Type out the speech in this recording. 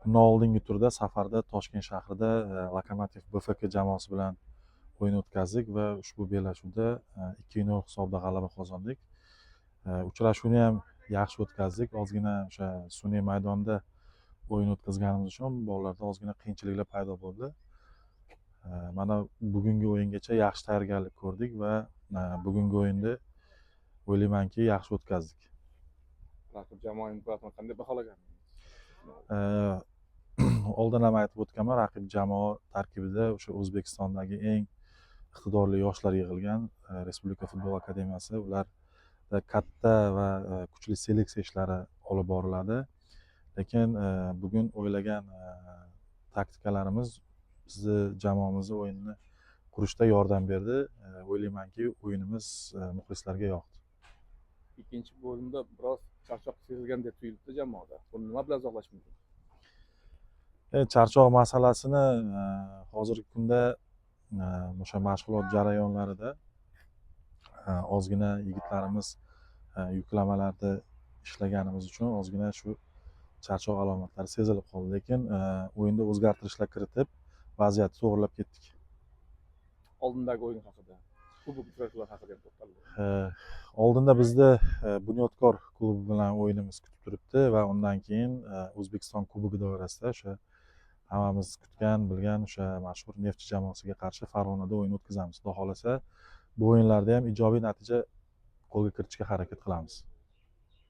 Bundan oldingi turda safarda Toshkent shahrida Lokomotiv BFK jamoasi bilan o'yin o'tkazdik va ushbu bellashuvda 2-0 hisobda g'alaba qozondik. Uchrashuvni ham yaxshi o'tkazdik. Ozgina o'sha sun'iy maydonda o'yin o'tkazganimiz uchun bolalarda ozgina qiyinchiliklar paydo bo'ldi. Mana bugungi o'yingacha yaxshi tayyorgarlik ko'rdik va bugungi o'yinda o'ylaymanki yaxshi o'tkazdik. Raqib jamoa imkoniyatini qanday baholagansiz? Oldin ham aytib o'tganman, raqib jamoa tarkibida o'sha O'zbekistondagi eng iqtidorli yoshlar yig'ilgan Respublika futbol akademiyasi. Ularda katta va kuchli seleksiya ishlari olib boriladi. Lekin bugun o'ylagan taktikalarimiz bizni jamoamizni o'yinni qurishda yordam berdi. O'ylaymanki o'yinimiz muxlislarga yoqdi. Ikkinchi bo'limda biroz charchoq sezilgandek tuyuldi jamoada. Buni nima bilan izohlash mumkin? Charchoq masalasini hozirgi kunda o'sha mashg'ulot jarayonlarida ozgina yigitlarimiz yuklamalarda ishlaganimiz uchun ozgina shu charchoq alomatlari sezilib qoldi. Lekin o'yinda o'zgartirishlar kiritib vaziyatni to'g'rilab ketdik. Oldindagi o'yin haqida, kubok uchrashuvlar haqida ham to'xtaldi. Oldinda bizni Bunyodkor klubi bilan o'yinimiz kutib turibdi va undan keyin O'zbekiston Kubogi doirasida o'sha hammamiz kutgan, bilgan o'sha mashhur Neftchi jamoasiga qarshi Farg'onada o'yin o'tkazamiz. Xudo xolasa, bu o'yinlarda ham ijobiy natija qo'lga kiritishga harakat qilamiz.